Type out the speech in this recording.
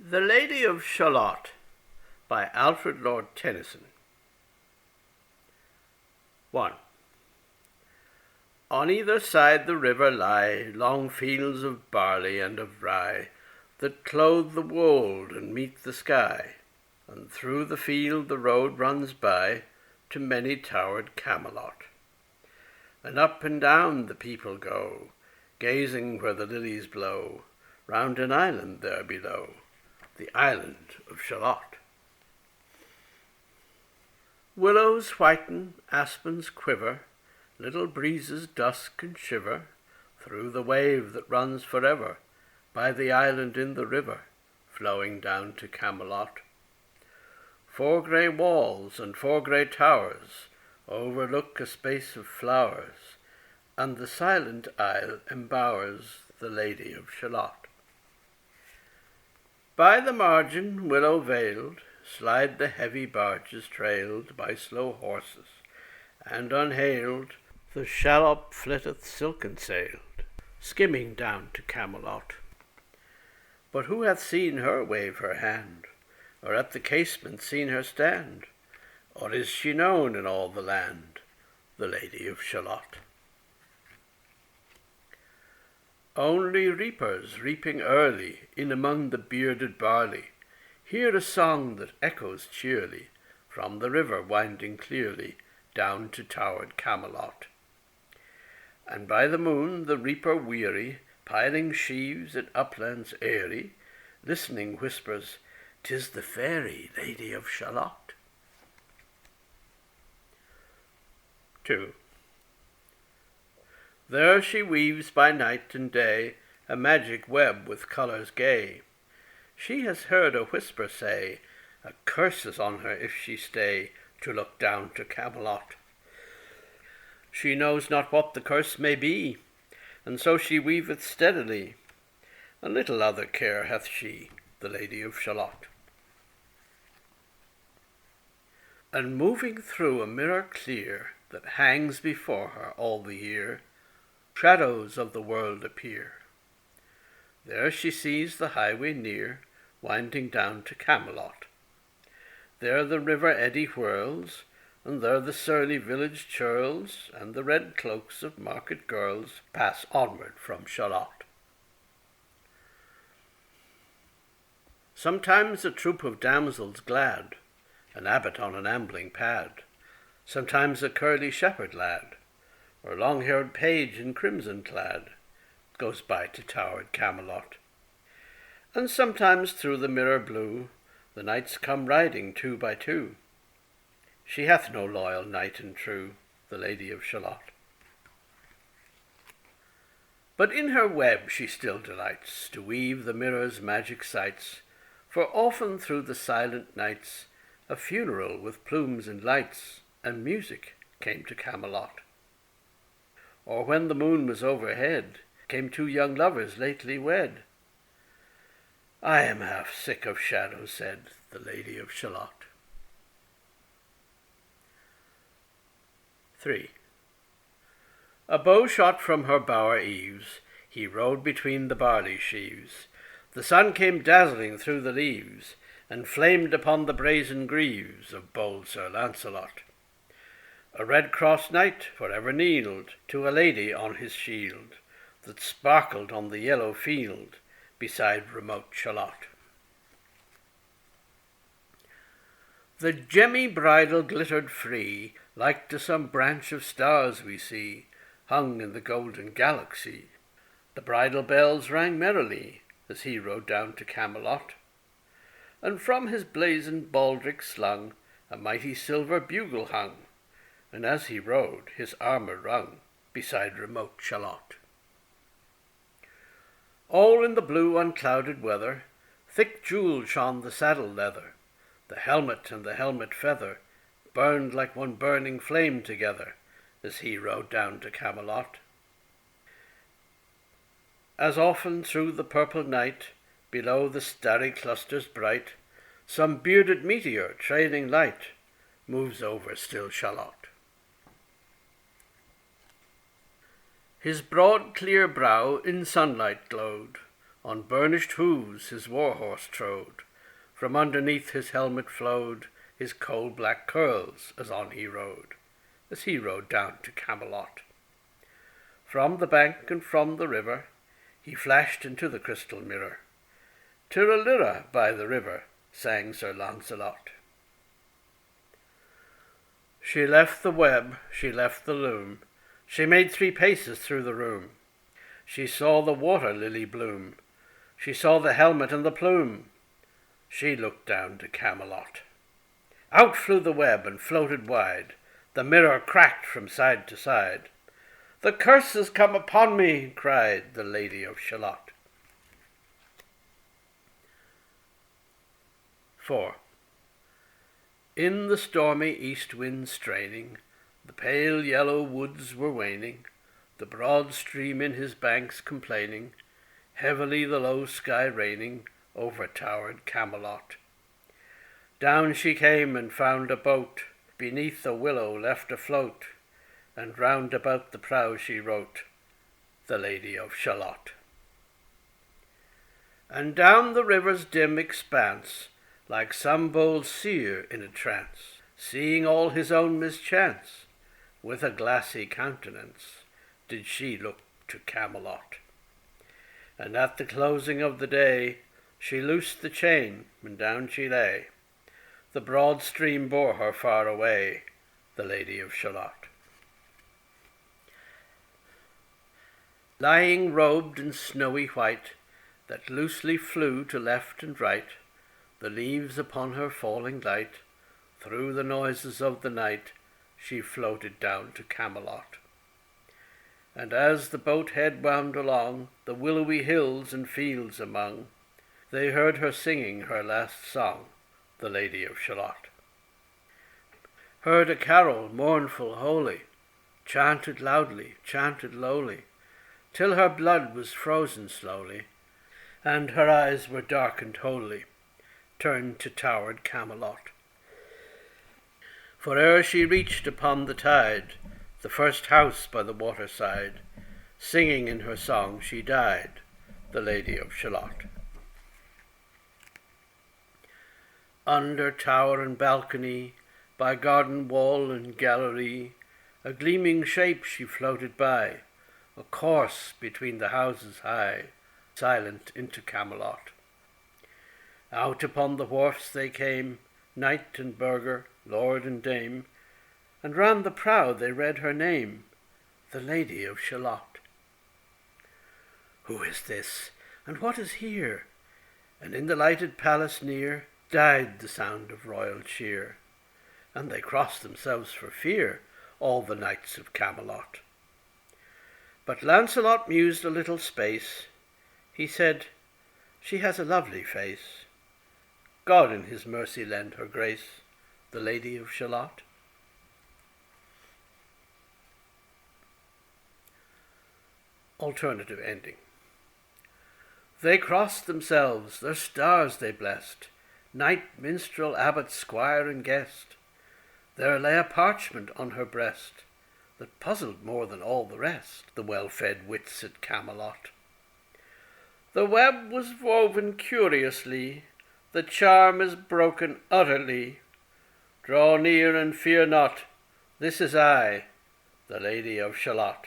The Lady of Shalott by Alfred Lord Tennyson. 1. On either side the river lie long fields of barley and of rye, that clothe the wold and meet the sky, and through the field the road runs by to many-towered Camelot. And up and down the people go, gazing where the lilies blow, round an island there below, the island of Shalott. Willows whiten, aspens quiver, little breezes dusk and shiver, through the wave that runs forever, by the island in the river, flowing down to Camelot. 4 grey walls and 4 grey towers overlook a space of flowers, and the silent isle embowers the Lady of Shalott. By the margin, willow-veiled, slide the heavy barges trailed by slow horses, and unhailed the shallop flitteth silken-sailed, skimming down to Camelot. But who hath seen her wave her hand, or at the casement seen her stand? Or is she known in all the land, the Lady of Shalott? Only reapers reaping early in among the bearded barley hear a song that echoes cheerly from the river winding clearly down to towered Camelot. And by the moon the reaper weary, piling sheaves in uplands airy, listening whispers, "'Tis the fairy Lady of Shalott." 2. There she weaves by night and day a magic web with colours gay. She has heard a whisper say, a curse is on her if she stay to look down to Camelot. She knows not what the curse may be, and so she weaveth steadily, and little other care hath she, the Lady of Shalott. And moving through a mirror clear that hangs before her all the year, shadows of the world appear. There she sees the highway near, winding down to Camelot. There the river eddy whirls, and there the surly village churls, and the red cloaks of market girls pass onward from Shalott. Sometimes a troop of damsels glad, an abbot on an ambling pad, sometimes a curly shepherd lad, or long-haired page in crimson clad, goes by to towered Camelot. And sometimes through the mirror blue the knights come riding 2 by 2. She hath no loyal knight and true, the Lady of Shalott. But in her web she still delights to weave the mirror's magic sights, for often through the silent nights a funeral with plumes and lights and music came to Camelot. Or when the moon was overhead, came 2 young lovers lately wed. I am half sick of shadows, said the Lady of Shalott. 3. A bow shot from her bower eaves, he rode between the barley sheaves. The sun came dazzling through the leaves, and flamed upon the brazen greaves of bold Sir Lancelot. A red-crossed knight for ever kneeled to a lady on his shield, that sparkled on the yellow field beside remote Shalott. The gemmy bridle glittered free, like to some branch of stars we see, hung in the golden galaxy. The bridle bells rang merrily as he rode down to Camelot, and from his blazoned baldric slung a mighty silver bugle hung, and as he rode his armour rung beside remote Shalott. All in the blue unclouded weather, thick jewelled shone the saddle leather, the helmet and the helmet feather burned like one burning flame together as he rode down to Camelot. As often through the purple night, below the starry clusters bright, some bearded meteor trailing light moves over still Shalott. His broad clear brow in sunlight glowed, On burnished hooves his war-horse trode, from underneath his helmet flowed his coal-black curls as on he rode down to Camelot. From the bank and from the river he flashed into the crystal mirror. Tirra-lirra by the river sang Sir Launcelot. She left the web, she left the loom, she made 3 paces through the room. She saw the water lily bloom, she saw the helmet and the plume. She looked down to Camelot. Out flew the web and floated wide, the mirror cracked from side to side. The curse has come upon me, cried the Lady of Shalott. 4. In the stormy east wind straining, the pale yellow woods were waning, the broad stream in his banks complaining, heavily the low sky raining over towered Camelot. Down she came and found a boat, beneath a willow left afloat, and round about the prow she wrote, the Lady of Shalott. And down the river's dim expanse, like some bold seer in a trance, seeing all his own mischance, with a glassy countenance, did she look to Camelot. And at the closing of the day, she loosed the chain, and down she lay. The broad stream bore her far away, the Lady of Shalott. Lying robed in snowy white, that loosely flew to left and right, the leaves upon her falling light, through the noises of the night, she floated down to Camelot. And as the boat head wound along, the willowy hills and fields among, they heard her singing her last song, the Lady of Shalott. Heard a carol mournful holy, chanted loudly, chanted lowly, till her blood was frozen slowly, and her eyes were darkened wholly, turned to towered Camelot. For ere she reached upon the tide, the first house by the waterside, singing in her song she died, the Lady of Shalott. Under tower and balcony, by garden wall and gallery, a gleaming shape she floated by, a course between the houses high, silent into Camelot. Out upon the wharfs they came, knight and burgher, lord and dame, and round the prow they read her name, the Lady of Shalott. Who is this, and what is here? And in the lighted palace near died the sound of royal cheer, and they crossed themselves for fear, all the knights of Camelot. But Lancelot mused a little space. He said, she has a lovely face. God in his mercy lend her grace, the Lady of Shalott. Alternative ending. They crossed themselves, their stars they blessed, knight, minstrel, abbot, squire, and guest. There lay a parchment on her breast that puzzled more than all the rest the well-fed wits at Camelot. The web was woven curiously, the charm is broken utterly. Draw near and fear not, this is I, the Lady of Shalott.